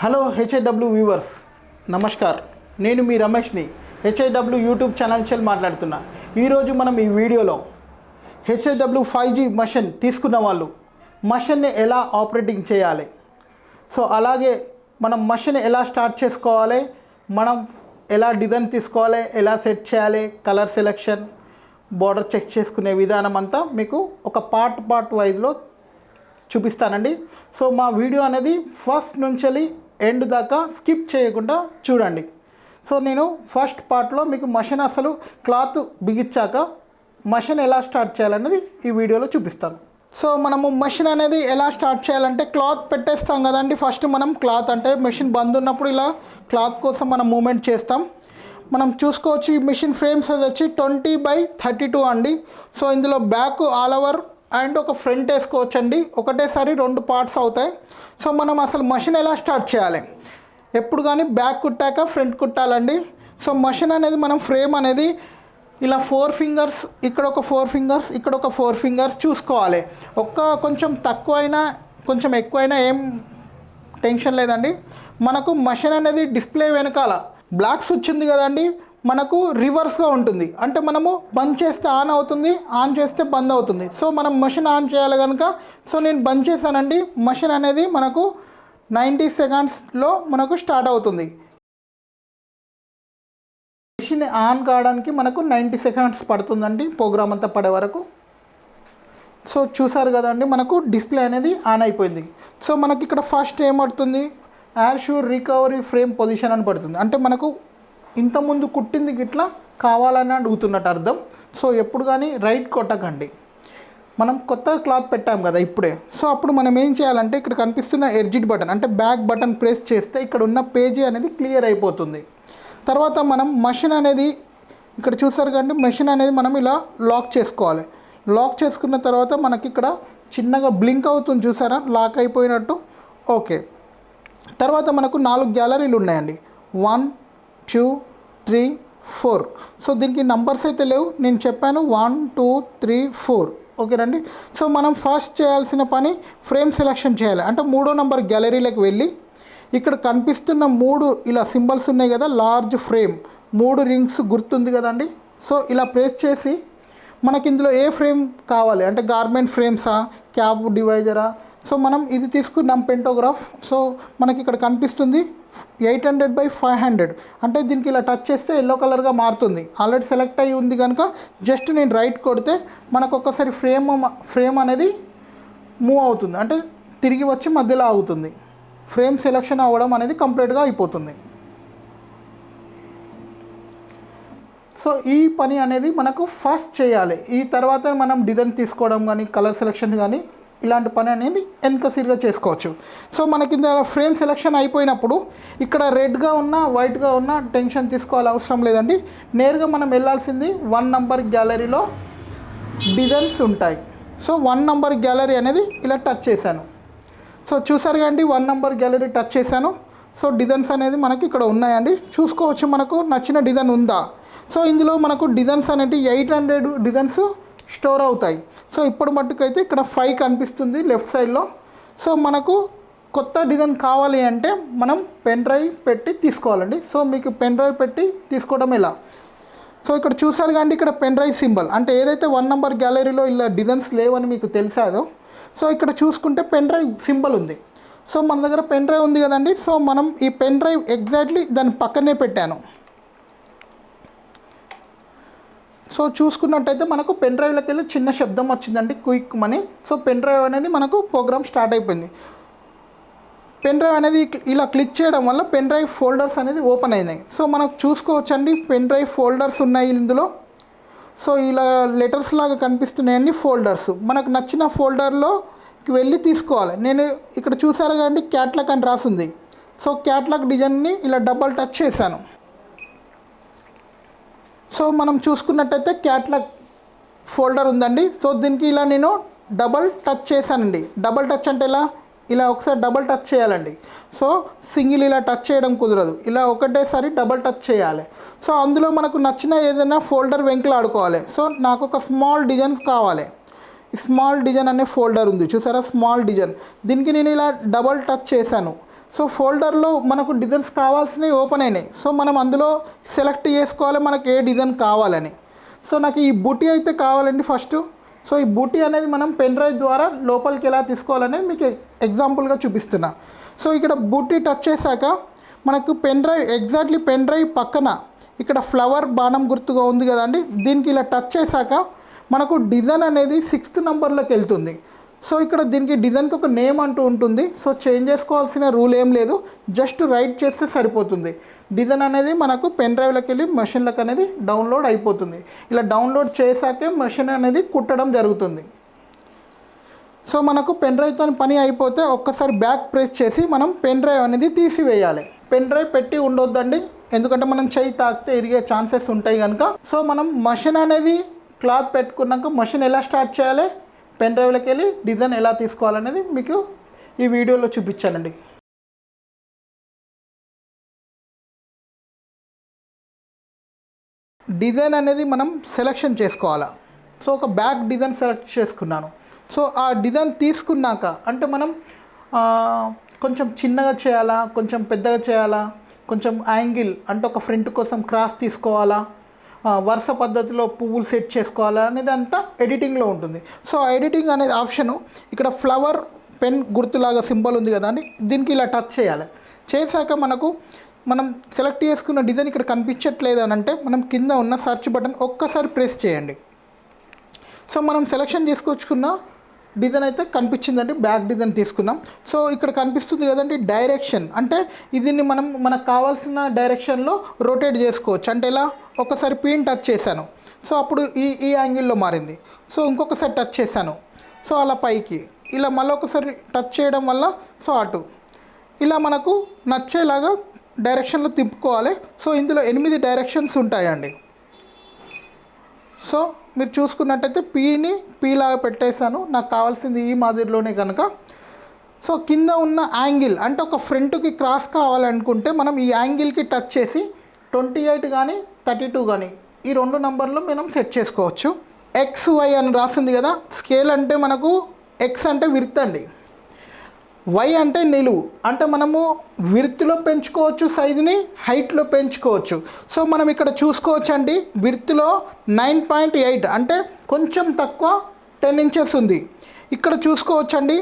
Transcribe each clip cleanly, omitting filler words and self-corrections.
Hello హెచ్ఐడబ్ల్యూ viewers, namaskar. నేను మీ రమేష్ని హెచ్ఐడబ్ల్యూ YouTube channel నుంచి మాట్లాడుతున్నా. ఈరోజు మనం ఈ వీడియోలో హెచ్ఐడబ్ల్యూ 5G మషన్ తీసుకున్న వాళ్ళు మషన్ని ఎలా ఆపరేటింగ్ చేయాలి, సో అలాగే మనం మషన్ ఎలా స్టార్ట్ చేసుకోవాలి, మనం ఎలా డిజైన్ తీసుకోవాలి, ఎలా సెట్ చేయాలి, కలర్ సెలెక్షన్, బోర్డర్ చెక్ చేసుకునే విధానం అంతా మీకు ఒక పార్ట్ వైజ్లో చూపిస్తానండి. సో మా వీడియో అనేది ఫస్ట్ నుంచి ఎండ్ దాకా స్కిప్ చేయకుండా చూడండి. సో నేను ఫస్ట్ పార్ట్లో మీకు మషన్ అసలు క్లాత్ బిగించాక మషన్ ఎలా స్టార్ట్ చేయాలనేది ఈ వీడియోలో చూపిస్తాను. సో మనము మషన్ అనేది ఎలా స్టార్ట్ చేయాలంటే క్లాత్ పెట్టేస్తాం కదండి. ఫస్ట్ మనం క్లాత్ అంటే మెషిన్ బంద్ ఉన్నప్పుడు ఇలా క్లాత్ కోసం మనం మూమెంట్ చేస్తాం. మనం చూసుకోవచ్చు ఈ మిషన్ ఫ్రేమ్స్ వచ్చి 20x32 అండి. సో ఇందులో బ్యాక్ ఆల్ ఓవర్ అండ్ ఒక ఫ్రంట్ వేసుకోవచ్చు అండి. ఒకటేసారి 2 పార్ట్స్ అవుతాయి. సో మనం అసలు మషన్ ఎలా స్టార్ట్ చేయాలి, ఎప్పుడు కానీ బ్యాక్ కుట్టాక ఫ్రంట్ కుట్టాలండి. సో మషన్ అనేది మనం ఫ్రేమ్ అనేది ఇలా 4 ఫింగర్స్, ఇక్కడ ఒక 4 ఫింగర్స్, ఇక్కడ ఒక 4 ఫింగర్స్ చూసుకోవాలి. కొంచెం తక్కువైనా కొంచెం ఎక్కువైనా ఏం టెన్షన్ లేదండి. మనకు మషన్ అనేది డిస్ప్లే వెనకాల బ్లాక్ స్విచ్ ఉంది కదండి, మనకు రివర్స్గా ఉంటుంది. అంటే మనము బంద్ చేస్తే ఆన్ అవుతుంది, ఆన్ చేస్తే బంద్ అవుతుంది. సో మనం మషన్ ఆన్ చేయాలి కనుక సో నేను బంద్ చేశానండి. మషన్ అనేది మనకు 90 సెకండ్స్లో మనకు స్టార్ట్ అవుతుంది. మెషిన్ ఆన్ కావడానికి మనకు 90 సెకండ్స్ పడుతుందండి, ప్రోగ్రామ్ అంతా పడే వరకు. సో చూసారు కదండి, మనకు డిస్ప్లే అనేది ఆన్ అయిపోయింది. సో మనకి ఇక్కడ ఫస్ట్ ఏమవుతుంది, యాష్యూర్ రికవరీ ఫ్రేమ్ పొజిషన్ అని పడుతుంది. అంటే మనకు ఇంతకుముందు కుట్టింది గిట్లా కావాలని అడుగుతున్నట్టు అర్థం. సో ఎప్పుడు కానీ రైట్ కొట్టకండి, మనం కొత్త క్లాత్ పెట్టాం కదా ఇప్పుడే. సో అప్పుడు మనం ఏం చేయాలంటే ఇక్కడ కనిపిస్తున్న ఎడ్జిట్ బటన్ అంటే బ్యాక్ బటన్ ప్రెస్ చేస్తే ఇక్కడ ఉన్న పేజీ అనేది క్లియర్ అయిపోతుంది. తర్వాత మనం మషన్ అనేది ఇక్కడ చూసారు కండి, మషన్ అనేది మనం ఇలా లాక్ చేసుకోవాలి. లాక్ చేసుకున్న తర్వాత మనకి ఇక్కడ చిన్నగా బ్లింక్ అవుతుంది చూసారా, లాక్ అయిపోయినట్టు. ఓకే, తర్వాత మనకు 4 గ్యాలరీలు ఉన్నాయండి, 1 2 3 4. సో దీనికి నంబర్స్ అయితే లేవు, నేను చెప్పాను 1 2 3 4. ఓకేనండి. సో మనం ఫస్ట్ చేయాల్సిన పని ఫ్రేమ్ సెలెక్షన్ చేయాలి. అంటే 3వ నంబర్ గ్యాలరీలోకి వెళ్ళి ఇక్కడ కనిపిస్తున్న 3 ఇలా సింబల్స్ ఉన్నాయి కదా, లార్జ్ ఫ్రేమ్ 3 రింగ్స్ గుర్తుంది కదండి. సో ఇలా ప్రెస్ చేసి మనకి ఇందులో ఏ ఫ్రేమ్ కావాలి అంటే గార్మెంట్ ఫ్రేమ్సా, క్యాబ్ డివైజరా. సో మనం ఇది తీసుకున్నాం పెంటోగ్రాఫ్. సో మనకి ఇక్కడ కనిపిస్తుంది 800x500. అంటే దీనికి ఇలా టచ్ చేస్తే ఎల్లో కలర్గా మారుతుంది. ఆల్రెడీ సెలెక్ట్ అయ్యి ఉంది కనుక జస్ట్ నేను రైట్ కొడితే మనకు ఒక్కసారి ఫ్రేమ్ అనేది మూవ్ అవుతుంది, అంటే తిరిగి వచ్చి మధ్యలో ఆగుతుంది. ఫ్రేమ్ సెలెక్షన్ అవ్వడం అనేది కంప్లీట్గా అయిపోతుంది. సో ఈ పని అనేది మనకు ఫస్ట్ చేయాలి. ఈ తర్వాత మనం డిజైన్ తీసుకోవడం కానీ కలర్ సెలెక్షన్ కానీ ఇలాంటి పని అనేది ఎన్కసీర్గా చేసుకోవచ్చు. సో మనకి ఫ్రేమ్ సెలెక్షన్ అయిపోయినప్పుడు ఇక్కడ రెడ్గా ఉన్న వైట్గా ఉన్న టెన్షన్ తీసుకోవాలి అవసరం లేదండి. నేరుగా మనం వెళ్ళాల్సింది 1 నంబర్ గ్యాలరీలో డిజైన్స్ ఉంటాయి. సో 1 నంబర్ గ్యాలరీ అనేది ఇలా టచ్ చేశాను. సో చూసారు కండి, 1 నంబర్ గ్యాలరీ టచ్ చేశాను. సో డిజైన్స్ అనేది మనకి ఇక్కడ ఉన్నాయండి, చూసుకోవచ్చు మనకు నచ్చిన డిజైన్ ఉందా. సో ఇందులో మనకు డిజైన్స్ అనేవి 800 డిజైన్స్ స్టోర్ అవుతాయి. సో ఇప్పుడు మట్టుకైతే ఇక్కడ 5 కనిపిస్తుంది లెఫ్ట్ సైడ్లో. సో మనకు కొత్త డిజైన్ కావాలి అంటే మనం పెన్ డ్రైవ్ పెట్టి తీసుకోవాలండి. సో మీకు పెన్ డ్రైవ్ పెట్టి తీసుకోవడం ఎలా. సో ఇక్కడ చూసారు కానీ ఇక్కడ పెన్ డ్రైవ్ సింబల్ అంటే ఏదైతే 1 నంబర్ గ్యాలరీలో ఇలా డిజైన్స్ లేవని మీకు తెలిసాదో, సో ఇక్కడ చూసుకుంటే పెన్ డ్రైవ్ సింబల్ ఉంది. సో మన దగ్గర పెన్ డ్రైవ్ ఉంది కదండి. సో మనం ఈ పెన్ డ్రైవ్ ఎగ్జాక్ట్లీ దాని పక్కనే పెట్టాను. సో చూసుకున్నట్టయితే మనకు పెన్ డ్రైవ్లోకి వెళ్ళి చిన్న శబ్దం వచ్చిందండి, quick money. So pen drive అనేది మనకు ప్రోగ్రామ్ స్టార్ట్ అయిపోయింది. పెన్ డ్రైవ్ అనేది ఇలా క్లిక్ చేయడం వల్ల పెన్ డ్రైవ్ ఫోల్డర్స్ అనేది ఓపెన్ అయినాయి. సో మనకు చూసుకోవచ్చండి పెన్ డ్రైవ్ ఫోల్డర్స్ ఉన్నాయి ఇందులో. సో ఇలా లెటర్స్ లాగా కనిపిస్తున్నాయండి ఫోల్డర్స్. మనకు నచ్చిన ఫోల్డర్లోకి వెళ్ళి తీసుకోవాలి. నేను ఇక్కడ చూసారు కదండి క్యాట్లాగ్ అని రాసింది. సో క్యాట్లాగ్ డిజైన్ని ఇలా డబల్ టచ్ చేశాను. సో మనం చూసుకున్నట్టయితే క్యాట్లాగ్ ఫోల్డర్ ఉందండి. సో దీనికి ఇలా నేను డబల్ టచ్ చేశానండి. డబల్ టచ్ అంటే ఇలా ఒకసారి డబల్ టచ్ చేయాలండి. సో సింగిల్ ఇలా టచ్ చేయడం కుదరదు, ఇలా ఒకటేసారి డబల్ టచ్ చేయాలి. సో అందులో మనకు నచ్చిన ఏదైనా ఫోల్డర్ వెంకలాడుకోవాలి. సో నాకు ఒక స్మాల్ డిజైన్స్ కావాలి. స్మాల్ డిజైన్ అనే ఫోల్డర్ ఉంది చూసారా, స్మాల్ డిజైన్. దీనికి నేను ఇలా డబల్ టచ్ చేశాను. సో ఫోల్డర్లో మనకు డిజైన్స్ కావాల్సినవి ఓపెన్ అయినాయి. సో మనం అందులో సెలెక్ట్ చేసుకోవాలి మనకు ఏ డిజైన్ కావాలని. సో నాకు ఈ బూటీ అయితే కావాలండి ఫస్ట్. సో ఈ బూటీ అనేది మనం పెన్ డ్రైవ్ ద్వారా లోపలికి ఎలా తీసుకోవాలనేది మీకు ఎగ్జాంపుల్గా చూపిస్తున్నా. సో ఇక్కడ బూటీ టచ్ చేశాక మనకు pen drive exactly pen drive పక్కన ఇక్కడ ఫ్లవర్ బాణం గుర్తుగా ఉంది కదండి, దీనికి ఇలా టచ్ చేశాక మనకు డిజైన్ అనేది 6th నెంబర్లోకి వెళ్తుంది. సో ఇక్కడ దీనికి డిజైన్కి ఒక నేమ్ అంటూ ఉంటుంది. సో చేంజ్ చేసుకోవాల్సిన రూల్ ఏం లేదు, జస్ట్ రైట్ చేస్తే సరిపోతుంది. డిజైన్ అనేది మనకు పెన్ డ్రైవ్లోకి వెళ్ళి మెషిన్లకు అనేది డౌన్లోడ్ అయిపోతుంది. ఇలా డౌన్లోడ్ చేశాకే మెషిన్ అనేది కుట్టడం జరుగుతుంది. సో మనకు పెన్ డ్రైవ్తో పని అయిపోతే ఒక్కసారి బ్యాక్ ప్రెస్ చేసి మనం పెన్ డ్రైవ్ అనేది తీసివేయాలి. పెన్ డ్రైవ్ పెట్టి ఉండొద్దండి, ఎందుకంటే మనం చెయ్యి తాకితే ఇరిగే ఛాన్సెస్ ఉంటాయి కనుక. సో మనం మెషిన్ అనేది క్లాత్ పెట్టుకున్నాక మెషిన్ ఎలా స్టార్ట్ చేయాలి, పెన్ డ్రైవ్లోకి వెళ్ళి డిజైన్ ఎలా తీసుకోవాలనేది మీకు ఈ వీడియోలో చూపించానండి. డిజైన్ అనేది మనం సెలెక్షన్ చేసుకోవాలా. సో ఒక బ్యాక్ డిజైన్ సెలెక్ట్ చేసుకున్నాను. సో ఆ డిజైన్ తీసుకున్నాక అంటే మనం కొంచెం చిన్నగా చేయాలా, కొంచెం పెద్దగా చేయాలా, కొంచెం యాంగిల్ అంటే ఒక ఫ్రంట్ కోసం క్రాస్ తీసుకోవాలా, వరుస పద్ధతిలో పువ్వులు సెట్ చేసుకోవాలా అనేది అంతా ఎడిటింగ్లో ఉంటుంది. సో ఎడిటింగ్ అనేది ఆప్షను ఇక్కడ ఫ్లవర్ పెన్ గుర్తులాగా సింబల్ ఉంది కదా అండి, దీనికి ఇలా టచ్ చేయాలి. చేశాక మనం సెలెక్ట్ చేసుకున్న డిజైన్ ఇక్కడ కనిపించట్లేదు అని అంటే మనం కింద ఉన్న సెర్చ్ బటన్ ఒక్కసారి ప్రెస్ చేయండి. సో మనం సెలెక్షన్ చేసుకొచ్చుకున్న డిజైన్ అయితే కనిపించిందండి, బ్యాక్ డిజైన్ తీసుకున్నాం. సో ఇక్కడ కనిపిస్తుంది కదండి డైరెక్షన్, అంటే దీన్ని మనకు కావాల్సిన డైరెక్షన్లో రొటేట్ చేసుకోవచ్చు. అంటే ఇలా ఒకసారి పిన్ టచ్ చేశాను, సో అప్పుడు ఈ యాంగిల్లో మారింది. సో ఇంకొకసారి టచ్ చేశాను, సో అలా పైకి, ఇలా మళ్ళీ ఒకసారి టచ్ చేయడం వల్ల సో అటు, ఇలా మనకు నచ్చేలాగా డైరెక్షన్లో తిప్పుకోవాలి. సో ఇందులో 8 డైరెక్షన్స్ ఉంటాయండి. సో మీరు చూసుకున్నట్టయితే పీ లాగా పెట్టేశాను, నాకు కావాల్సింది ఈ మాదిరిలోనే కనుక. సో కింద ఉన్న యాంగిల్ అంటే ఒక ఫ్రంట్కి క్రాస్ కావాలనుకుంటే మనం ఈ యాంగిల్కి టచ్ చేసి 28 కానీ 32 కానీ ఈ 2 నంబర్లో మనం సెట్ చేసుకోవచ్చు. XY అని రాసింది కదా, స్కేల్ అంటే మనకు X అంటే విడ్త్ అండి, Y అంటే నిలువు, అంటే మనము విడ్త్లో పెంచుకోవచ్చు సైజుని, హైట్లో పెంచుకోవచ్చు. సో మనం ఇక్కడ చూసుకోవచ్చు అండి, విడ్త్లో 9.8 అంటే కొంచెం తక్కువ 10 ఇంచెస్ ఉంది. ఇక్కడ చూసుకోవచ్చు అండి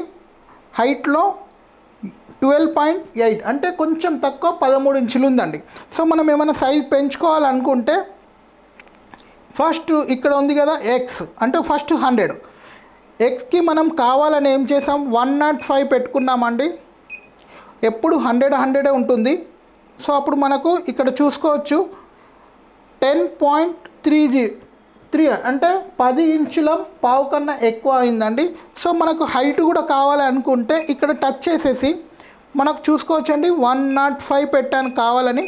హైట్లో 12.8 అంటే కొంచెం తక్కువ 13 ఇంచులు ఉందండి. సో మనం ఏమైనా సైజ్ పెంచుకోవాలనుకుంటే ఫస్ట్ ఇక్కడ ఉంది కదా X అంటే ఫస్ట్ 100, Xకి మనం కావాలని ఏం చేసాం 105 పెట్టుకున్నామండి, ఎప్పుడు 100 ఉంటుంది. సో అప్పుడు మనకు ఇక్కడ చూసుకోవచ్చు 10.3 అంటే 10 ఇంచుల పావు కన్నా ఎక్కువ అయిందండి. సో మనకు హైట్ కూడా కావాలి అనుకుంటే ఇక్కడ టచ్ చేసేసి మనకు చూసుకోవచ్చండి 105 పెట్టాను కావాలని.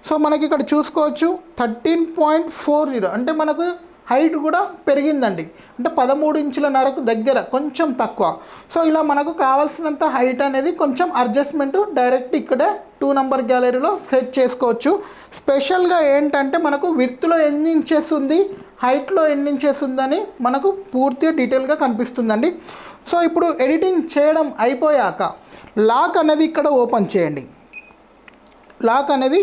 సో మనకి ఇక్కడ చూసుకోవచ్చు 13.40 అంటే మనకు హైట్ కూడా పెరిగిందండి, అంటే 13 ఇంచుల నరకు దగ్గర కొంచెం తక్కువ. సో ఇలా మనకు కావాల్సినంత హైట్ అనేది కొంచెం అడ్జస్ట్మెంట్ డైరెక్ట్ ఇక్కడే 2 నంబర్ గ్యాలరీలో సెట్ చేసుకోవచ్చు. స్పెషల్గా ఏంటంటే మనకు విడ్త్లో ఎన్ని ఇంచెస్ ఉంది, హైట్లో ఎన్ని ఇంచెస్ ఉందని మనకు పూర్తిగా డీటెయిల్గా కనిపిస్తుందండి. సో ఇప్పుడు ఎడిటింగ్ చేయడం అయిపోయాక లాక్ అనేది ఇక్కడ ఓపెన్ చేయండి. లాక్ అనేది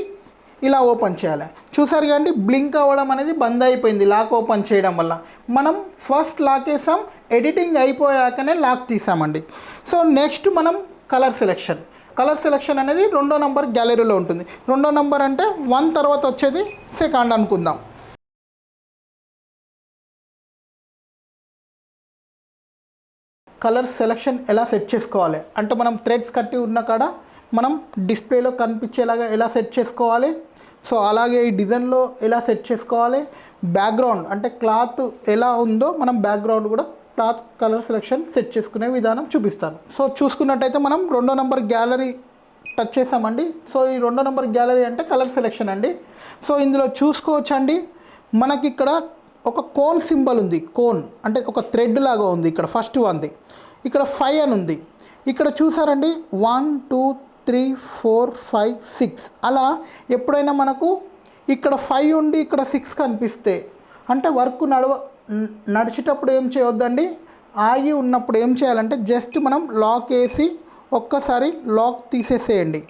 ఇలా ఓపెన్ చేయాలి. చూసారు కండి బ్లింక్ అవ్వడం అనేది బంద్ అయిపోయింది లాక్ ఓపెన్ చేయడం వల్ల. మనం ఫస్ట్ లాక్ వేసాం, ఎడిటింగ్ అయిపోయాకనే లాక్ తీసామండి. సో నెక్స్ట్ మనం కలర్ సెలెక్షన్ అనేది 2వ నంబర్ గ్యాలరీలో ఉంటుంది. 2వ నంబర్ అంటే 1 తర్వాత వచ్చేది సెకండ్ అనుకుందాం. కలర్ సెలెక్షన్ ఎలా సెట్ చేసుకోవాలి అంటే మనం థ్రెడ్స్ కట్టి ఉన్న కాడ మనం డిస్ప్లేలో కనిపించేలాగా ఎలా సెట్ చేసుకోవాలి, సో అలాగే ఈ డిజైన్లో ఎలా సెట్ చేసుకోవాలి, బ్యాక్గ్రౌండ్ అంటే క్లాత్ ఎలా ఉందో మనం బ్యాక్గ్రౌండ్ కూడా క్లాత్ కలర్ సెలెక్షన్ సెట్ చేసుకునే విధానం చూపిస్తాను. సో చూసుకున్నట్టయితే మనం 2వ నంబర్ గ్యాలరీ టచ్ చేసామండి. సో ఈ 2వ నంబర్ గ్యాలరీ అంటే కలర్ సెలెక్షన్ అండి. సో ఇందులో చూసుకోవచ్చండి మనకి ఇక్కడ ఒక కోన్ సింబల్ ఉంది, కోన్ అంటే ఒక థ్రెడ్ లాగా ఉంది. ఇక్కడ ఫస్ట్ వన్ది ఇక్కడ 5 అని ఉంది. ఇక్కడ చూసారండి 1 2 3 4 5 6 అలా ఎప్పుడైనా మనకు ఇక్కడ 5 ఉండి ఇక్కడ 6 కనిపిస్తే అంటే వర్క్ నడిచేటప్పుడు ఏం చేయొద్దండి, ఆగి ఉన్నప్పుడు ఏం చేయాలంటే జస్ట్ మనం లాక్ వేసి ఒక్కసారి లాక్ తీసేసేయండి.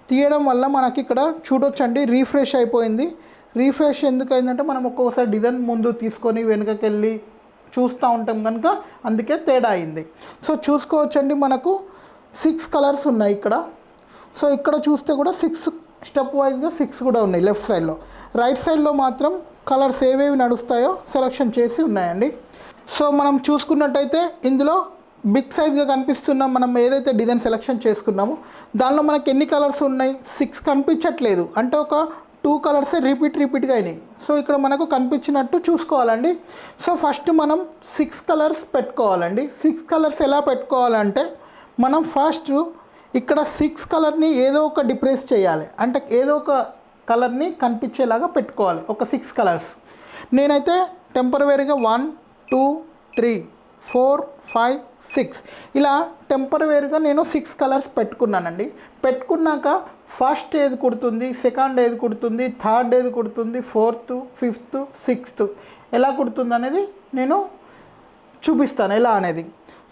తీయడం వల్ల మనకి ఇక్కడ చూడొచ్చండి రీఫ్రెష్ అయిపోయింది. రీఫ్రెష్ ఎందుకు అయిందంటే మనం ఒక్కొక్కసారి డిజైన్ ముందు తీసుకొని వెనుకకెళ్ళి చూస్తూ ఉంటాం కనుక అందుకే తేడా అయింది. సో చూసుకోవచ్చండి మనకు 6 కలర్స్ ఉన్నాయి ఇక్కడ. సో ఇక్కడ చూస్తే కూడా 6 స్టెప్ వైజ్గా 6 కూడా ఉన్నాయి లెఫ్ట్ సైడ్లో. రైట్ సైడ్లో మాత్రం కలర్స్ ఏవేవి నడుస్తాయో సెలెక్షన్ చేసి ఉన్నాయండి. సో మనం చూసుకున్నట్టయితే ఇందులో బిగ్ సైజ్గా కనిపిస్తున్న మనం ఏదైతే డిజైన్ సెలెక్షన్ చేసుకున్నామో దానిలో మనకి ఎన్ని కలర్స్ ఉన్నాయి, 6 కనిపించట్లేదు. అంటే ఒక 2 కలర్సే రిపీట్గా అయినాయి. సో ఇక్కడ మనకు కనిపించినట్టు చూసుకోవాలండి. సో ఫస్ట్ మనం 6 కలర్స్ పెట్టుకోవాలండి. 6 కలర్స్ ఎలా పెట్టుకోవాలంటే మనం ఫస్ట్ ఇక్కడ 6 కలర్ని ఏదో ఒక డిప్రెస్ చేయాలి. అంటే ఏదో ఒక కలర్ని కనిపించేలాగా పెట్టుకోవాలి. ఒక 6 కలర్స్ నేనైతే టెంపరవరీగా 1 2 3 4 5 6 ఇలా టెంపరవరీగా నేను 6 కలర్స్ పెట్టుకున్నానండి. పెట్టుకున్నాక ఫస్ట్ ఏది కుడుతుంది, సెకండ్ ఏది కుడుతుంది, థర్డ్ ఏది కుడుతుంది, ఫోర్త్, ఫిఫ్త్, సిక్స్త్ ఎలా కుడుతుంది అనేది నేను చూపిస్తాను ఎలా అనేది.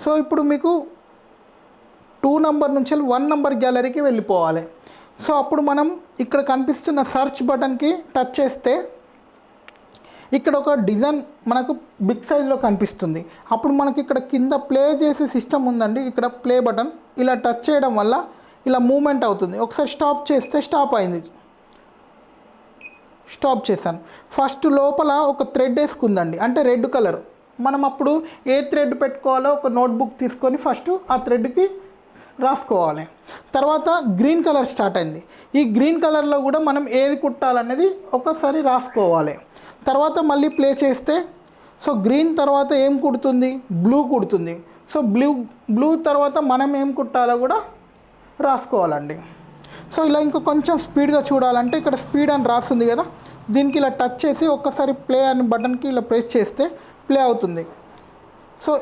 సో ఇప్పుడు మీకు 2 నెంబర్ నుంచి 1 నెంబర్ గ్యాలరీకి వెళ్ళిపోవాలి. సో అప్పుడు మనం ఇక్కడ కనిపిస్తున్న సర్చ్ బటన్కి టచ్ చేస్తే ఇక్కడ ఒక డిజైన్ మనకు బిగ్ సైజ్లో కనిపిస్తుంది. అప్పుడు మనకి ఇక్కడ కింద ప్లే చేసే సిస్టమ్ ఉందండి. ఇక్కడ ప్లే బటన్ ఇలా టచ్ చేయడం వల్ల ఇలా మూమెంట్ అవుతుంది. ఒకసారి స్టాప్ చేస్తే స్టాప్ అయింది. స్టాప్ చేశాను. ఫస్ట్ లోపల ఒక థ్రెడ్ వేసుకుందండి, అంటే రెడ్ కలర్. మనం అప్పుడు ఏ థ్రెడ్ పెట్టుకోవాలో ఒక నోట్బుక్ తీసుకొని ఫస్ట్ ఆ థ్రెడ్కి రాసుకోవాలి. తర్వాత గ్రీన్ కలర్ స్టార్ట్ అయింది. ఈ గ్రీన్ కలర్లో కూడా మనం ఏది కుట్టాలనేది ఒకసారి రాసుకోవాలి. తర్వాత మళ్ళీ ప్లే చేస్తే సో గ్రీన్ తర్వాత ఏం కుడుతుంది, బ్లూ కుడుతుంది. సో బ్లూ తర్వాత మనం ఏం కుట్టాలో కూడా రాసుకోవాలండి. సో ఇలా ఇంకా కొంచెం స్పీడ్గా చూడాలంటే ఇక్కడ స్పీడ్ అని రాస్తుంది కదా, దీనికి ఇలా టచ్ చేసి ఒక్కసారి ప్లే అని బటన్కి ఇలా ప్రెస్ చేస్తే ప్లే అవుతుంది. సో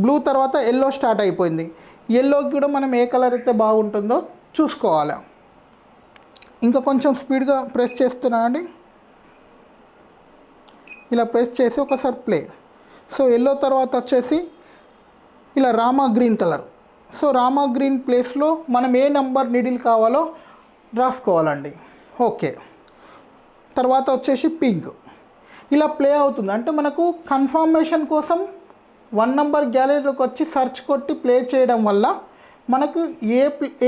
బ్లూ తర్వాత ఎల్లో స్టార్ట్ అయిపోయింది. ఎల్లోకి కూడా మనం ఏ కలర్ అయితే బాగుంటుందో చూసుకోవాలి. ఇంకా కొంచెం స్పీడ్గా ప్రెస్ చేస్తున్నానండి. ఇలా ప్రెస్ చేసి ఒకసారి ప్లే. సో ఎల్లో తర్వాత వచ్చేసి ఇలా Rama green colour. So Rama green ప్లేస్లో మనం ఏ నెంబర్ నీడిల్ కావాలో రాసుకోవాలండి. ఓకే. తర్వాత వచ్చేసి పింక్. ఇలా ప్లే అవుతుంది. అంటే మనకు కన్ఫర్మేషన్ కోసం 1 నెంబర్ గ్యాలరీలోకి వచ్చి సర్చ్ కొట్టి ప్లే చేయడం వల్ల మనకు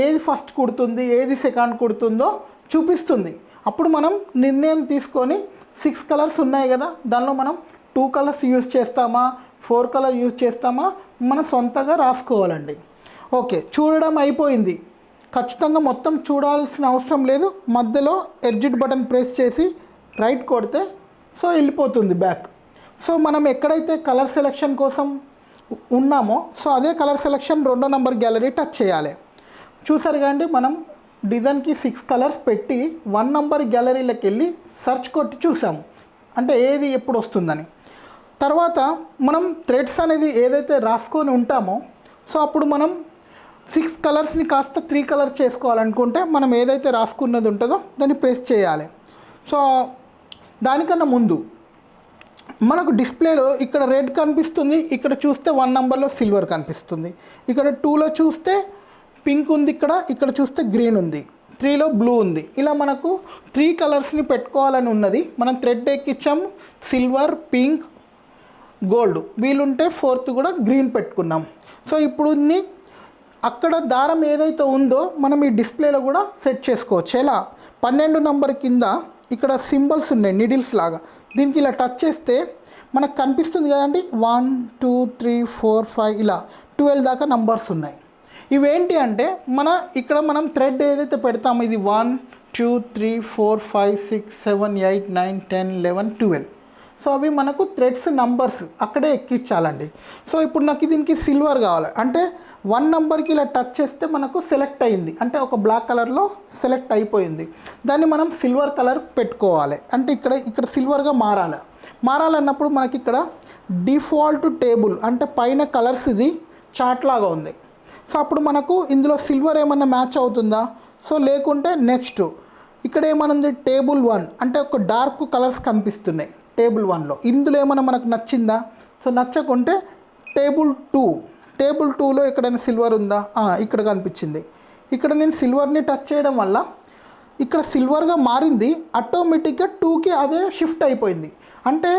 ఏది ఫస్ట్ కుడుతుంది, ఏది సెకండ్ కుడుతుందో చూపిస్తుంది. అప్పుడు మనం నిర్ణయం తీసుకొని 6 కలర్స్ ఉన్నాయి కదా, దానిలో మనం 2 కలర్స్ యూజ్ చేస్తామా, 4 కలర్ యూజ్ చేస్తామా మనం సొంతగా రాసుకోవాలండి. ఓకే, చూడడం అయిపోయింది. ఖచ్చితంగా మొత్తం చూడాల్సిన అవసరం లేదు. మధ్యలో ఎడ్జిట్ బటన్ ప్రెస్ చేసి రైట్ కొడితే సో వెళ్ళిపోతుంది బ్యాక్. సో మనం ఎక్కడైతే కలర్ సెలెక్షన్ కోసం ఉన్నామో సో అదే కలర్ సెలెక్షన్ 2వ నెంబర్ గ్యాలరీ టచ్ చేయాలి. చూసారు కదండి, మనం డిజైన్కి 6 కలర్స్ పెట్టి 1 నెంబర్ గ్యాలరీలోకి వెళ్ళి సర్చ్ కొట్టి చూసాము అంటే ఏది ఎప్పుడు వస్తుందని. తర్వాత మనం థ్రెడ్స్ అనేది ఏదైతే రాసుకొని ఉంటామో సో అప్పుడు మనం 6 కలర్స్ని కాస్త 3 కలర్స్ చేసుకోవాలనుకుంటే మనం ఏదైతే రాసుకున్నది ఉంటుందో దాన్ని ప్రెస్ చేయాలి. సో దానికన్నా ముందు మనకు డిస్ప్లేలో ఇక్కడ రెడ్ కనిపిస్తుంది, ఇక్కడ చూస్తే 1 నెంబర్లో సిల్వర్ కనిపిస్తుంది, ఇక్కడ 2లో చూస్తే పింక్ ఉంది, ఇక్కడ చూస్తే గ్రీన్ ఉంది, 3లో బ్లూ ఉంది. ఇలా మనకు 3 కలర్స్ని పెట్టుకోవాలని ఉన్నది. మనం థ్రెడ్ ఎక్కించాము, సిల్వర్, పింక్, గోల్డ్, వీలుంటే 4th కూడా గ్రీన్ పెట్టుకున్నాం. సో ఇప్పుడు అక్కడ దారం ఏదైతే ఉందో మనం ఈ డిస్ప్లేలో కూడా సెట్ చేసుకోవచ్చు. ఎలా 12 నెంబర్ కింద ఇక్కడ సింబల్స్ ఉన్నాయి నీడిల్స్ లాగా, దీనికి ఇలా టచ్ చేస్తే మనకు కనిపిస్తుంది కదండి 1 2 3 4 5 ఇలా 12 దాకా నంబర్స్ ఉన్నాయి. ఇవేంటి అంటే ఇక్కడ మనం థ్రెడ్ ఏదైతే పెడతామో ఇది 1 2 3 4 5 6 7 8 9 10 11 12. సో అవి మనకు థ్రెడ్స్ నంబర్స్ అక్కడే ఎక్కించాలండి. సో ఇప్పుడు నాకు దీనికి సిల్వర్ కావాలి అంటే 1 నెంబర్కి ఇలా టచ్ చేస్తే మనకు సెలెక్ట్ అయింది, అంటే ఒక బ్లాక్ కలర్లో సెలెక్ట్ అయిపోయింది. దాన్ని మనం సిల్వర్ కలర్ పెట్టుకోవాలి. అంటే ఇక్కడ సిల్వర్గా మారాలన్నప్పుడు మనకి ఇక్కడ డిఫాల్ట్ టేబుల్ అంటే పైన కలర్స్ ఇది చార్ట్ లాగా ఉంది. సో అప్పుడు మనకు ఇందులో సిల్వర్ ఏమన్నా మ్యాచ్ అవుతుందా, సో లేకుంటే నెక్స్ట్ ఇక్కడ ఏమనుంది టేబుల్ 1 అంటే ఒక డార్క్ కలర్స్ కనిపిస్తున్నాయి టేబుల్ 1లో, ఇందులో ఏమన్నా మనకు నచ్చిందా, సో నచ్చకుంటే టేబుల్ 2 టేబుల్ 2లో ఎక్కడైనా సిల్వర్ ఉందా? ఇక్కడ కనిపించింది. ఇక్కడ నేను సిల్వర్ని టచ్ చేయడం వల్ల ఇక్కడ సిల్వర్గా మారింది, ఆటోమేటిక్గా 2కి అదే షిఫ్ట్ అయిపోయింది. అంటే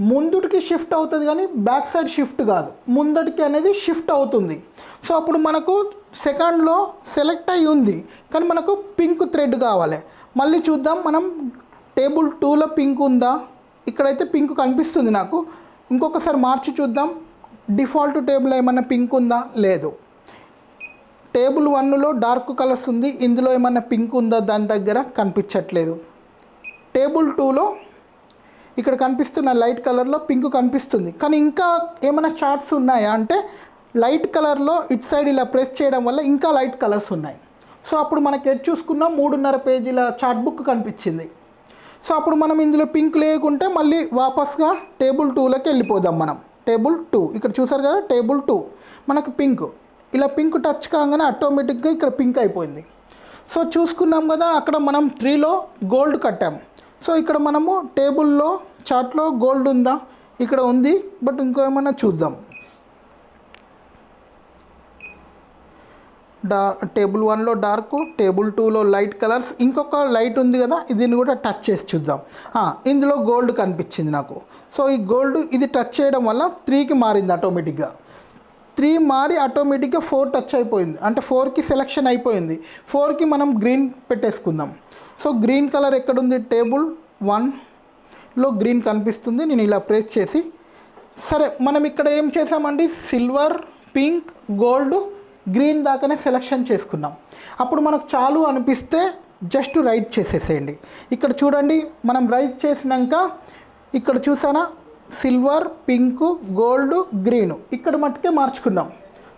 ముందుటికి షిఫ్ట్ అవుతుంది కానీ బ్యాక్ సైడ్ షిఫ్ట్ కాదు, ముందటికి అనేది షిఫ్ట్ అవుతుంది. సో అప్పుడు మనకు సెకండ్లో సెలెక్ట్ అయ్యి ఉంది, కానీ మనకు పింక్ థ్రెడ్ కావాలి. మళ్ళీ చూద్దాం, మనం టేబుల్ 2లో పింక్ ఉందా? ఇక్కడైతే పింక్ కనిపిస్తుంది నాకు. ఇంకొకసారి మార్చి చూద్దాం, డిఫాల్ట్ టేబుల్ ఏమన్నా పింక్ ఉందా? లేదు. టేబుల్ 1లో డార్క్ కలర్స్ ఉంది, ఇందులో ఏమన్నా పింక్ ఉందా? దాని దగ్గర కనిపించట్లేదు. టేబుల్ 2లో ఇక్కడ కనిపిస్తున్న లైట్ కలర్లో పింక్ కనిపిస్తుంది, కానీ ఇంకా ఏమైనా చార్ట్స్ ఉన్నాయా అంటే లైట్ కలర్లో ఇటు సైడ్ ఇలా ప్రెస్ చేయడం వల్ల ఇంకా లైట్ కలర్స్ ఉన్నాయి. సో అప్పుడు మనకి ఎటు చూసుకున్నా 3.5 పేజీల చార్ట్ బుక్ కనిపించింది. సో అప్పుడు మనం ఇందులో పింక్ లేకుంటే మళ్ళీ వాపస్గా టేబుల్ 2లోకి వెళ్ళిపోదాం. మనం టేబుల్ 2 ఇక్కడ చూసారు కదా, టేబుల్ 2 మనకు పింక్, ఇలా పింక్ టచ్ కాగానే ఆటోమేటిక్గా ఇక్కడ పింక్ అయిపోయింది. సో చూసుకున్నాం కదా, అక్కడ మనం 3లో గోల్డ్ కట్టాము. సో ఇక్కడ మనము టేబుల్లో చార్ట్లో గోల్డ్ ఉందా? ఇక్కడ ఉంది, బట్ ఇంకో ఏమన్నా చూద్దాం. టేబుల్ 1లో డార్క్, టేబుల్ 2లో లైట్ కలర్స్, ఇంకొక లైట్ ఉంది కదా, దీన్ని కూడా టచ్ చేసి చూద్దాం. ఇందులో గోల్డ్ కనిపించింది నాకు. సో ఈ గోల్డ్ ఇది టచ్ చేయడం వల్ల 3కి మారింది ఆటోమేటిక్గా. 3 మారి ఆటోమేటిక్గా 4 టచ్ అయిపోయింది, అంటే 4కి సెలెక్షన్ అయిపోయింది. 4కి మనం గ్రీన్ పెట్టేసుకుందాం. సో గ్రీన్ కలర్ ఎక్కడుంది? టేబుల్ 1లో గ్రీన్ కనిపిస్తుంది. నేను ఇలా ప్రెస్ చేసి, సరే మనం ఇక్కడ ఏం చేసామండి, సిల్వర్, పింక్, గోల్డ్, గ్రీన్ దాకానే సెలెక్షన్ చేసుకున్నాం. అప్పుడు మనకు చాలు అనిపిస్తే జస్ట్ రైట్ చేసేసేయండి. ఇక్కడ చూడండి, మనం రైట్ చేసినాక ఇక్కడ చూసానా, సిల్వర్, పింక్, గోల్డ్, గ్రీను ఇక్కడ మట్టుకే మార్చుకున్నాం.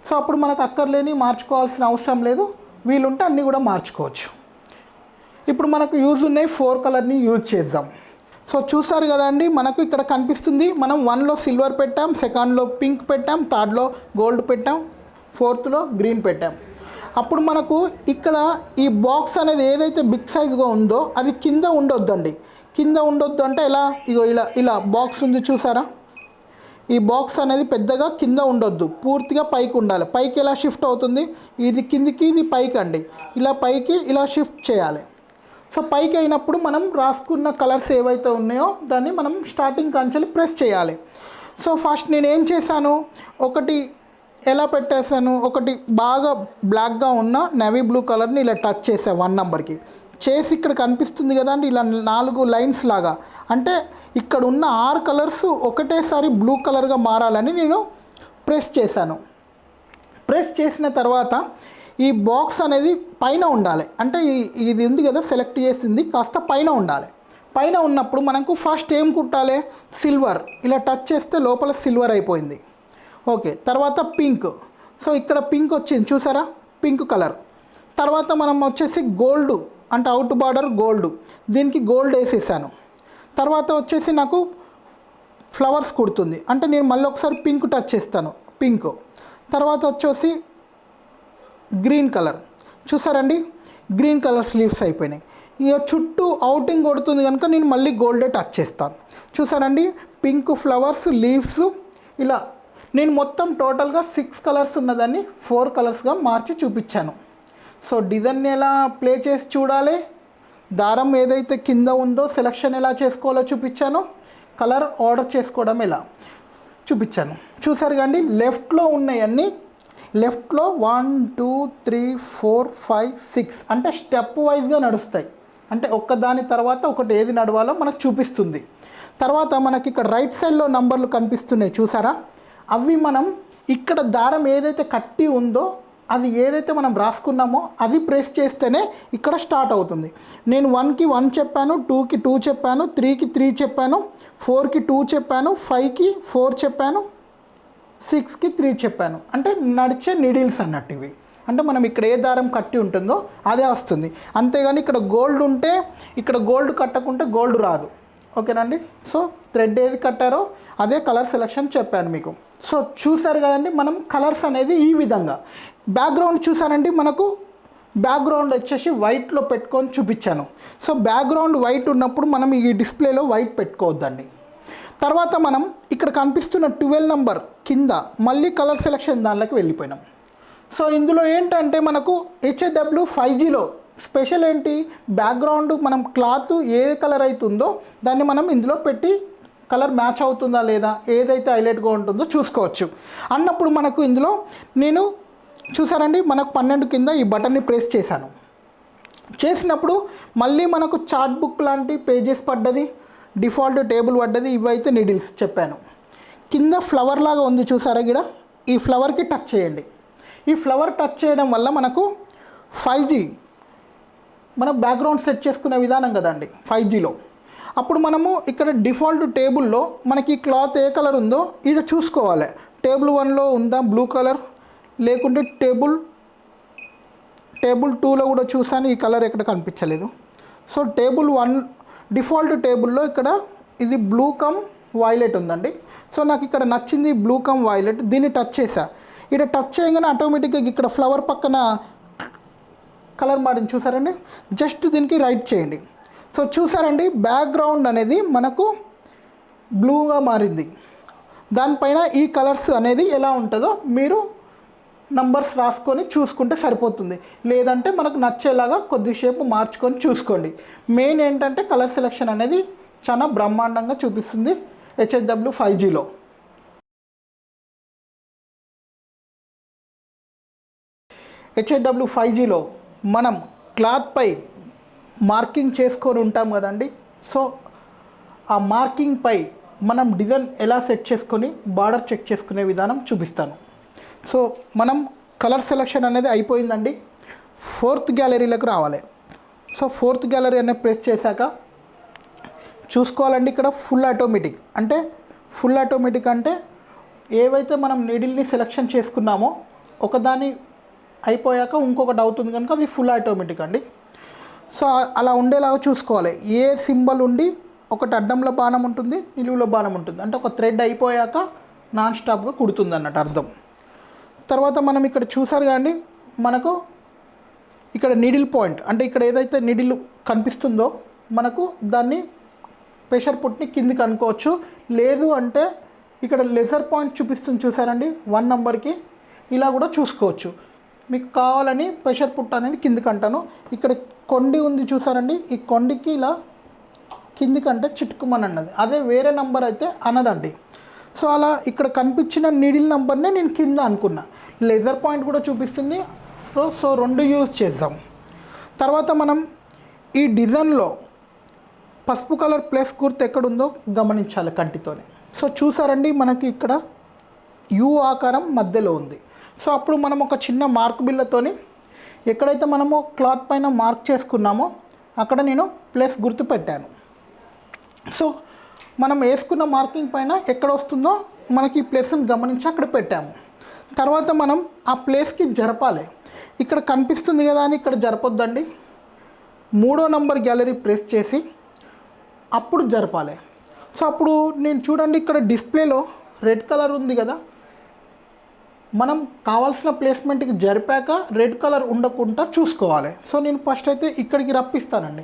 సో అప్పుడు మనకు అక్కర్లేని మార్చుకోవాల్సిన అవసరం లేదు, వీలుంటే అన్నీ కూడా మార్చుకోవచ్చు. ఇప్పుడు మనకు యూజ్ ఉన్నాయి 4 కలర్ని యూజ్ చేద్దాం. సో చూసారు కదండి, మనకు ఇక్కడ కనిపిస్తుంది, మనం 1లో సిల్వర్ పెట్టాం, సెకండ్లో పింక్ పెట్టాం, థర్డ్లో గోల్డ్ పెట్టాం, 4థ్లో గ్రీన్ పెట్టాం. అప్పుడు మనకు ఇక్కడ ఈ బాక్స్ అనేది ఏదైతే బిగ్ సైజ్గా ఉందో అది కింద ఉండొద్దండి. కింద ఉండొద్దు అంటే ఎలా, ఇగో ఇలా ఇలా బాక్స్ ఉంది చూసారా, ఈ బాక్స్ అనేది పెద్దగా కింద ఉండొద్దు, పూర్తిగా పైకి ఉండాలి. పైకి ఎలా షిఫ్ట్ అవుతుంది, ఇది కిందికి, ఇది పైకి అండి, ఇలా పైకి ఇలా షిఫ్ట్ చేయాలి. సో పైకి అయినప్పుడు మనం రాసుకున్న కలర్స్ ఏవైతే ఉన్నాయో దాన్ని మనం స్టార్టింగ్ కాంచెల్లి ప్రెస్ చేయాలి. సో ఫస్ట్ నేను ఏం చేశాను, ఒకటి ఎలా పెట్టేశాను, ఒకటి బాగా బ్లాక్గా ఉన్న నేవీ బ్లూ కలర్ని ఇలా టచ్ చేసాను 1 నెంబర్కి చేసి, ఇక్కడ కనిపిస్తుంది కదా అండి, ఇలా 4 లైన్స్ లాగా, అంటే ఇక్కడ ఉన్న 6 కలర్స్ ఒకటేసారి బ్లూ కలర్గా మారాలని నేను ప్రెస్ చేశాను. ప్రెస్ చేసిన తర్వాత ఈ బాక్స్ అనేది పైన ఉండాలి, అంటే ఇది ఉంది కదా సెలెక్ట్ చేసింది కాస్త పైన ఉండాలి. పైన ఉన్నప్పుడు మనకు ఫస్ట్ ఏం కుట్టాలి, సిల్వర్, ఇలా టచ్ చేస్తే లోపల సిల్వర్ అయిపోయింది. ఓకే, తర్వాత పింక్. సో ఇక్కడ పింక్ వచ్చింది చూసారా, పింక్ కలర్. తర్వాత మనం వచ్చేసి గోల్డ్, అంటే అవుట్ బార్డర్ గోల్డ్, దీనికి గోల్డ్ వేసేసాను. తర్వాత వచ్చేసి నాకు ఫ్లవర్స్ కుడుతుంది, అంటే నేను మళ్ళీ ఒకసారి పింక్ టచ్ చేస్తాను, పింక్. తర్వాత వచ్చేసి గ్రీన్ కలర్ చూసారండి, గ్రీన్ కలర్ స్లీవ్స్ అయిపోయినాయి. ఇక చుట్టూ అవుటింగ్ కొడుతుంది కనుక నేను మళ్ళీ గోల్డే టచ్ చేస్తాను. చూసారండి, పింక్ ఫ్లవర్స్, లీవ్స్, ఇలా నేను మొత్తం టోటల్గా 6 కలర్స్ ఉన్నదాన్ని 4 కలర్స్గా మార్చి చూపించాను. సో డిజైన్ ఎలా ప్లే చేసి చూడాలి, దారం ఏదైతే కింద ఉందో సెలెక్షన్ ఎలా చేసుకోవాలో చూపించాను, కలర్ ఆర్డర్ చేసుకోవడం ఎలా చూపించాను. చూసారు కండి, లెఫ్ట్లో ఉన్నాయన్నీ, లెఫ్ట్లో 1 2 3 4 5 6 అంటే స్టెప్ వైజ్గా నడుస్తాయి, అంటే ఒక్కదాని తర్వాత ఒకటి ఏది నడవాలో మనకు చూపిస్తుంది. తర్వాత మనకి ఇక్కడ రైట్ సైడ్లో నంబర్లు కనిపిస్తున్నాయి చూసారా, అవి మనం ఇక్కడ దారం ఏదైతే కట్టి ఉందో అది ఏదైతే మనం రాసుకున్నామో అది ప్రెస్ చేస్తేనే ఇక్కడ స్టార్ట్ అవుతుంది. నేను 1కి 1 చెప్పాను, 2కి 2 చెప్పాను, 3కి 3 చెప్పాను, 4కి 2 చెప్పాను, 5కి 4 చెప్పాను, 6కి 3 చెప్పాను. అంటే నడిచే నీడిల్స్ అన్నట్టు ఇవి, అంటే మనం ఇక్కడ ఏ దారం కట్టి ఉంటుందో అదే వస్తుంది. అంతేగాని ఇక్కడ గోల్డ్ ఉంటే ఇక్కడ గోల్డ్ కట్టకుంటే గోల్డ్ రాదు. ఓకేనండి, సో థ్రెడ్ ఏది కట్టారో అదే కలర్ సెలెక్షన్ చెప్పాను మీకు. సో చూసారు కదండి, మనం కలర్స్ అనేది ఈ విధంగా. బ్యాక్గ్రౌండ్ చూసారండి, మనకు బ్యాక్గ్రౌండ్ వచ్చేసి వైట్లో పెట్టుకొని చూపించాను. సో బ్యాక్గ్రౌండ్ వైట్ ఉన్నప్పుడు మనం ఈ డిస్ప్లేలో వైట్ పెట్టుకోవద్దండి. తర్వాత మనం ఇక్కడ కనిపిస్తున్న 12 నెంబర్ కింద మళ్ళీ కలర్ సెలెక్షన్ దానిలోకి వెళ్ళిపోయినాం. సో ఇందులో ఏంటంటే మనకు HW5Gలో స్పెషల్ ఏంటి, బ్యాక్గ్రౌండ్ మనం క్లాత్ ఏ కలర్ అవుతుందో దాన్ని మనం ఇందులో పెట్టి కలర్ మ్యాచ్ అవుతుందా లేదా, ఏదైతే హైలైట్గా ఉంటుందో చూసుకోవచ్చు అన్నప్పుడు మనకు ఇందులో నేను చూసారండి మనకు 12 కింద ఈ బటన్ని ప్రెస్ చేశాను. చేసినప్పుడు మళ్ళీ మనకు చార్ట్ బుక్ లాంటి పేజెస్ పడ్డది, డిఫాల్ట్ టేబుల్ పడ్డది. ఇవైతే నీడిల్స్ చెప్పాను. కింద ఫ్లవర్ లాగా ఉంది చూసారా, ఇక్కడ ఈ ఫ్లవర్కి టచ్ చేయండి. ఈ ఫ్లవర్ టచ్ చేయడం వల్ల మనకు 5G మన బ్యాక్గ్రౌండ్ సెట్ చేసుకునే విధానం కదండి 5Gలో. అప్పుడు మనము ఇక్కడ డిఫాల్ట్ టేబుల్లో మనకి క్లాత్ ఏ కలర్ ఉందో ఇక్కడ చూసుకోవాలి. టేబుల్ 1లో ఉందా బ్లూ కలర్, లేకుంటే టేబుల్ 2లో కూడా చూసాను, ఈ కలర్ ఎక్కడ కనిపించలేదు. సో టేబుల్ 1 డిఫాల్ట్ టేబుల్లో ఇక్కడ ఇది బ్లూ కమ్ వైలెట్ ఉందండి. సో నాకు ఇక్కడ నచ్చింది బ్లూ కమ్ వైలెట్. దీన్ని టచ్ చేసా. ఇక్కడ టచ్ చేయగానే ఆటోమేటిక్గా ఇక్కడ ఫ్లవర్ పక్కన కలర్ మారింది చూసారండి. జస్ట్ దీనికి రైట్ చేయండి. సో చూసారండి బ్యాక్గ్రౌండ్ అనేది మనకు బ్లూగా మారింది. దానిపైన ఈ కలర్స్ అనేది ఎలా ఉంటుందో మీరు నంబర్స్ రాసుకొని చూసుకుంటే సరిపోతుంది. లేదంటే మనకు నచ్చేలాగా కొద్దిసేపు మార్చుకొని చూసుకోండి. మెయిన్ ఏంటంటే కలర్ సెలెక్షన్ అనేది చాలా బ్రహ్మాండంగా చూపిస్తుంది HW5Gలో. HW5Gలో మనం క్లాత్పై మార్కింగ్ చేసుకొని ఉంటాం కదండి. సో ఆ మార్కింగ్పై మనం డిజైన్ ఎలా సెట్ చేసుకొని బార్డర్ చెక్ చేసుకునే విధానం చూపిస్తాను. సో మనం కలర్ సెలెక్షన్ అనేది అయిపోయిందండి. 4th గ్యాలరీలోకి రావాలి. సో 4th గ్యాలరీ అనేది ప్రెస్ చేశాక చూసుకోవాలండి. ఇక్కడ ఫుల్ ఆటోమేటిక్ అంటే ఏవైతే మనం నీడిల్ని సెలెక్షన్ చేసుకున్నామో ఒకదాని అయిపోయాక ఇంకొకటి అవుతుంది కనుక అది ఫుల్ ఆటోమేటిక్ అండి. సో అలా ఉండేలాగా చూసుకోవాలి. ఏ సింబల్ ఉండి ఒకటి అడ్డంలో బాణం ఉంటుంది, నిలువులో బాణం ఉంటుంది, అంటే ఒక థ్రెడ్ అయిపోయాక నాన్ స్టాప్గా కుడుతుంది అన్నట్టు అర్థం. తర్వాత మనం ఇక్కడ చూసారు కానీ మనకు ఇక్కడ నీడిల్ పాయింట్ అంటే ఇక్కడ ఏదైతే నీడిల్ కనిపిస్తుందో మనకు దాన్ని ప్రెషర్ పుట్ని కిందికి అనుకోవచ్చు. లేదు అంటే ఇక్కడ లెజర్ పాయింట్ చూపిస్తుంది చూసారండి 1 నెంబర్కి, ఇలా కూడా చూసుకోవచ్చు. మీకు కావాలని ప్రెషర్ పుట్ అనేది కిందికి అంటాను. ఇక్కడ కొండి ఉంది చూసారండి, ఈ కొండికి ఇలా కిందికి అంటే చిట్టుకుమని అన్నది, అదే వేరే నెంబర్ అయితే అనదండి. సో అలా ఇక్కడ కనిపించిన నీడిల్ నెంబర్నే నేను కింద అనుకున్నా. లెజర్ పాయింట్ కూడా చూపిస్తుంది. సో 2 యూజ్ చేద్దాం. తర్వాత మనం ఈ డిజైన్లో పసుపు కలర్ ప్లస్ గుర్తు ఎక్కడుందో గమనించాలి కంటితోనే. సో చూసారండి మనకి ఇక్కడ యూ ఆకారం మధ్యలో ఉంది. సో అప్పుడు మనం ఒక చిన్న మార్క్ బిల్లతోని ఎక్కడైతే మనము క్లాత్ పైన మార్క్ చేసుకున్నామో అక్కడ నేను ప్లస్ గుర్తు పెట్టాను. సో మనం వేసుకున్న మార్కింగ్ పైన ఎక్కడ వస్తుందో మనకి ఈ ప్లేస్ని గమనించి అక్కడ పెట్టాము. తర్వాత మనం ఆ ప్లేస్కి జరపాలి. ఇక్కడ కనిపిస్తుంది కదా అని ఇక్కడ జరపొద్దండి. 3వ నెంబర్ గ్యాలరీ ప్రెస్ చేసి అప్పుడు జరపాలి. సో అప్పుడు నేను చూడండి ఇక్కడ డిస్ప్లేలో రెడ్ కలర్ ఉంది కదా, మనం కావాల్సిన ప్లేస్మెంట్కి జరిపాక రెడ్ కలర్ ఉండకుండా చూసుకోవాలి. సో నేను ఫస్ట్ అయితే ఇక్కడికి రప్పిస్తానండి.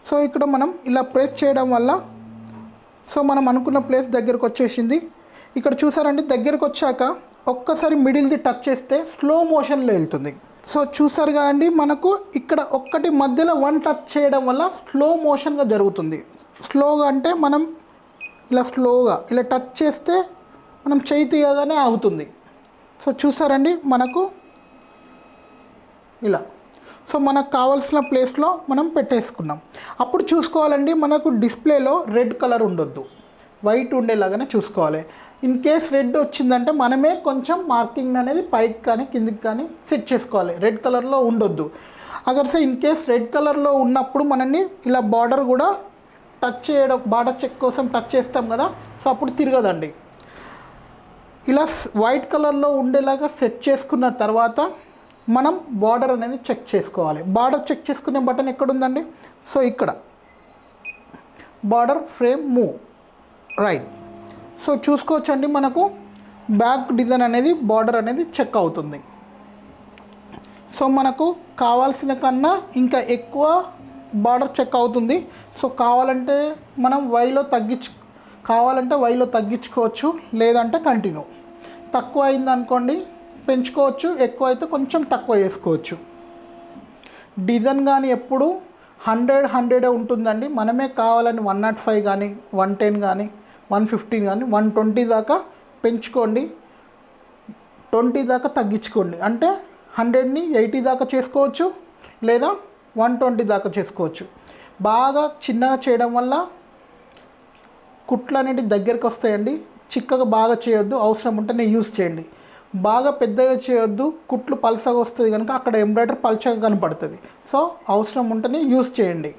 సో ఇక్కడ మనం ఇలా ప్రెస్ చేయడం వల్ల సో మనం అనుకున్న ప్లేస్ దగ్గరకు వచ్చేసింది. ఇక్కడ చూసారండి దగ్గరకు వచ్చాక ఒక్కసారి మిడిల్ది టచ్ చేస్తే స్లో మోషన్లో వెళ్తుంది. సో చూసారు కదండి మనకు ఇక్కడ ఒక్కటి మధ్యలో 1 టచ్ చేయడం వల్ల స్లో మోషన్గా జరుగుతుంది. స్లోగా అంటే మనం ఇలా స్లోగా ఇలా టచ్ చేస్తే మనం చేయి తీయగానే ఆగుతుంది. సో చూసారండి మనకు ఇలా. సో మనకు కావాల్సిన ప్లేస్లో మనం పెట్టేసుకున్నాం. అప్పుడు చూసుకోవాలండి మనకు డిస్ప్లేలో రెడ్ కలర్ ఉండొద్దు, వైట్ ఉండేలాగానే చూసుకోవాలి. ఇన్ కేస్ రెడ్ వచ్చిందంటే మనమే కొంచెం మార్కింగ్ అనేది పైకి కానీ కిందికి కానీ సెట్ చేసుకోవాలి. రెడ్ కలర్లో ఉండొద్దు. అగర్సే ఇన్ కేస్ రెడ్ కలర్లో ఉన్నప్పుడు మనల్ని ఇలా బార్డర్ కూడా టచ్ చేయడం, బార్డర్ చెక్ కోసం టచ్ చేస్తాం కదా, సో అప్పుడు తిరగదండి. ఇలా వైట్ కలర్లో ఉండేలాగా సెట్ చేసుకున్న తర్వాత మనం బార్డర్ అనేది చెక్ చేసుకోవాలి. బార్డర్ చెక్ చేసుకునే బటన్ ఎక్కడుందండి? సో ఇక్కడ border frame move right. So చూసుకోవచ్చండి మనకు బ్యాక్ డిజైన్ అనేది బార్డర్ అనేది చెక్ అవుతుంది. సో మనకు కావాల్సిన కన్నా ఇంకా ఎక్కువ బార్డర్ చెక్ అవుతుంది. సో కావాలంటే మనం వైలో కావాలంటే వైలో తగ్గించుకోవచ్చు, లేదంటే కంటిన్యూ. తక్కువ అయిందనుకోండి పెంచుకోవచ్చు, ఎక్కువ అయితే కొంచెం తక్కువ చేసుకోవచ్చు. డిజైన్ కానీ ఎప్పుడు 100 ఉంటుందండి. మనమే కావాలని 105 కానీ 110 కానీ 115 కానీ 120 దాకా పెంచుకోండి, 20 దాకా తగ్గించుకోండి. అంటే 100ని 80 దాకా చేసుకోవచ్చు, లేదా 120 దాకా చేసుకోవచ్చు. బాగా చిన్నగా చేయడం వల్ల కుట్లు అనేవి దగ్గరికి వస్తాయండి. చిక్కగా బాగా చేయొద్దు, అవసరం ఉంటేనే యూజ్ చేయండి. బాగా పెద్దగా చేయొద్దు, కుట్లు పలసగా వస్తుంది కనుక అక్కడ ఎంబ్రాయిడరీ పలచగా కనపడుతుంది. సో అవసరం ఉంటేనే యూజ్ చేయండి.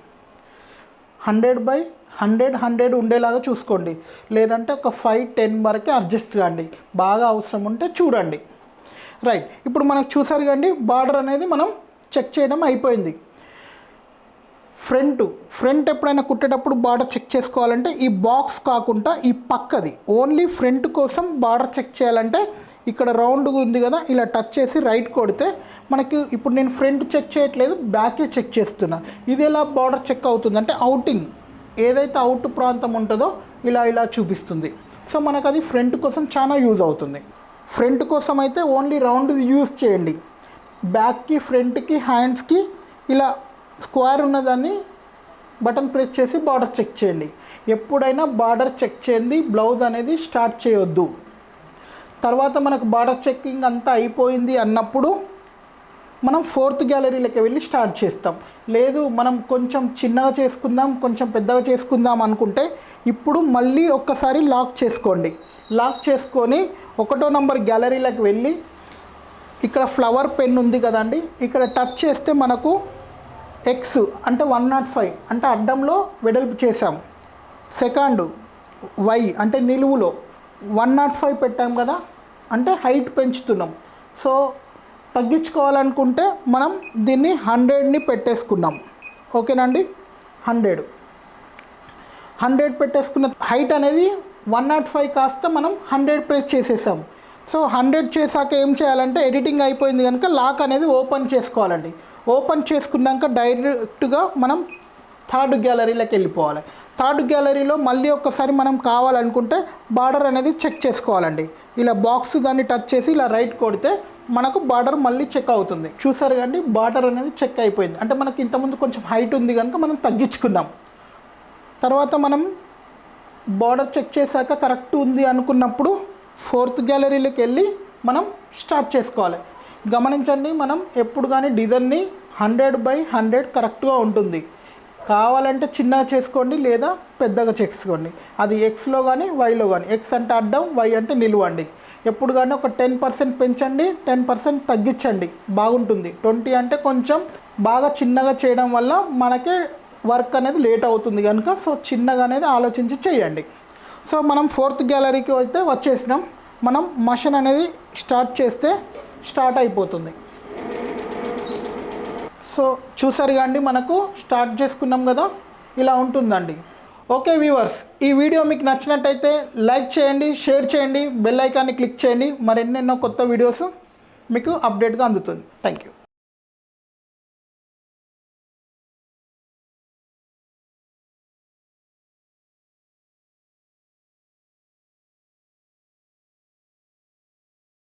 100/100 ఉండేలాగా చూసుకోండి, లేదంటే ఒక 5-10 వరకే అడ్జస్ట్ కాండి. బాగా అవసరం ఉంటే చూడండి. రైట్, ఇప్పుడు మనకు చూసారు కండి బార్డర్ అనేది మనం చెక్ చేయడం అయిపోయింది. ఫ్రంట్ ఎప్పుడైనా కుట్టేటప్పుడు బార్డర్ చెక్ చేసుకోవాలంటే ఈ బాక్స్ కాకుండా ఈ పక్కది ఓన్లీ ఫ్రంట్ కోసం బార్డర్ చెక్ చేయాలంటే ఇక్కడ రౌండ్గా ఉంది కదా, ఇలా టచ్ చేసి రైట్ కొడితే మనకి, ఇప్పుడు నేను ఫ్రంట్ చెక్ చేయట్లేదు, బ్యాకే చెక్ చేస్తున్నా. ఇది ఎలా బార్డర్ చెక్ అవుతుంది అంటే అవుటింగ్ ఏదైతే అవుట్ ప్రాంతం ఉంటుందో ఇలా చూపిస్తుంది. సో మనకు అది ఫ్రంట్ కోసం చాలా యూజ్ అవుతుంది. ఫ్రంట్ కోసం అయితే ఓన్లీ రౌండ్ యూజ్ చేయండి. బ్యాక్కి, ఫ్రంట్కి, హ్యాండ్స్కి ఇలా స్క్వేర్ ఉన్నదాన్ని బటన్ ప్రెస్ చేసి బార్డర్ చెక్ చేయండి. ఎప్పుడైనా బార్డర్ చెక్ చేయండి బ్లౌజ్ అనేది స్టార్ట్ చేయొద్దు. తర్వాత మనకు బార్డర్ చెక్కింగ్ అంతా అయిపోయింది అన్నప్పుడు మనం 4th గ్యాలరీలోకి వెళ్ళి స్టార్ట్ చేస్తాం. లేదు మనం కొంచెం చిన్నగా చేసుకుందాం, కొంచెం పెద్దగా చేసుకుందాం అనుకుంటే ఇప్పుడు మళ్ళీ ఒక్కసారి లాక్ చేసుకోండి. లాక్ చేసుకొని 1వ నంబర్ గ్యాలరీలోకి వెళ్ళి ఇక్కడ ఫ్లవర్ పెన్ ఉంది కదండి, ఇక్కడ టచ్ చేస్తే మనకు ఎక్స్ అంటే 105 అంటే అడ్డంలో వెడల్పు చేసాం. సెకండ్ వై అంటే నిలువులో 105 పెట్టాం కదా, అంటే హైట్ పెంచుతున్నాం. సో తగ్గించుకోవాలనుకుంటే మనం దీన్ని 100ని పెట్టేసుకున్నాం. ఓకేనండి, 100 పెట్టేసుకున్న హైట్ అనేది 105 కాస్త మనం 100 ప్రెస్ చేసేసాం. సో 100 చేశాక ఏం చేయాలంటే ఎడిటింగ్ అయిపోయింది కనుక లాక్ అనేది ఓపెన్ చేసుకోవాలండి. ఓపెన్ చేసుకున్నాక డైరెక్ట్గా మనం 3rd గ్యాలరీలోకి వెళ్ళిపోవాలి. 3rd గ్యాలరీలో మళ్ళీ ఒక్కసారి మనం కావాలనుకుంటే బార్డర్ అనేది చెక్ చేసుకోవాలండి. ఇలా బాక్స్ దాన్ని టచ్ చేసి ఇలా రైట్ కొడితే మనకు బార్డర్ మళ్ళీ చెక్ అవుతుంది. చూసారు కండి బార్డర్ అనేది చెక్ అయిపోయింది. అంటే మనకి ఇంతకుముందు కొంచెం హైట్ ఉంది కనుక మనం తగ్గించుకున్నాం. తర్వాత మనం బార్డర్ చెక్ చేశాక కరెక్ట్ ఉంది అనుకున్నప్పుడు 4th గ్యాలరీలోకి వెళ్ళి మనం స్టార్ట్ చేసుకోవాలి. గమనించండి, మనం ఎప్పుడు కానీ డిజైన్ని 100/100 కరెక్ట్గా ఉంటుంది. కావాలంటే చిన్నగా చేసుకోండి, లేదా పెద్దగా చేసుకోండి. అది ఎక్స్లో కానీ వైలో కానీ. ఎక్స్ అంటే అడ్డం, వై అంటే నిలువండి. ఎప్పుడు కానీ ఒక 10% పెంచండి, 10% తగ్గించండి, బాగుంటుంది. 20 అంటే కొంచెం బాగా చిన్నగా చేయడం వల్ల మనకే వర్క్ అనేది లేట్ అవుతుంది కనుక సో చిన్నగా అనేది ఆలోచించి చేయండి. సో మనం 4th గ్యాలరీకి అయితే వచ్చేసినాం. మనం మషన్ అనేది స్టార్ట్ చేస్తే స్టార్ట్ అయిపోతుంది. సో చూసారు కండి మనకు స్టార్ట్ చేసుకున్నాం కదా, ఇలా ఉంటుందండి. ఓకే వ్యూవర్స్, ఈ వీడియో మీకు నచ్చినట్టయితే లైక్ చేయండి, షేర్ చేయండి, బెల్ ఐకాన్ని క్లిక్ చేయండి. మరెన్నెన్నో కొత్త వీడియోస్ మీకు అప్డేట్గా అందుతుంది. Thank you.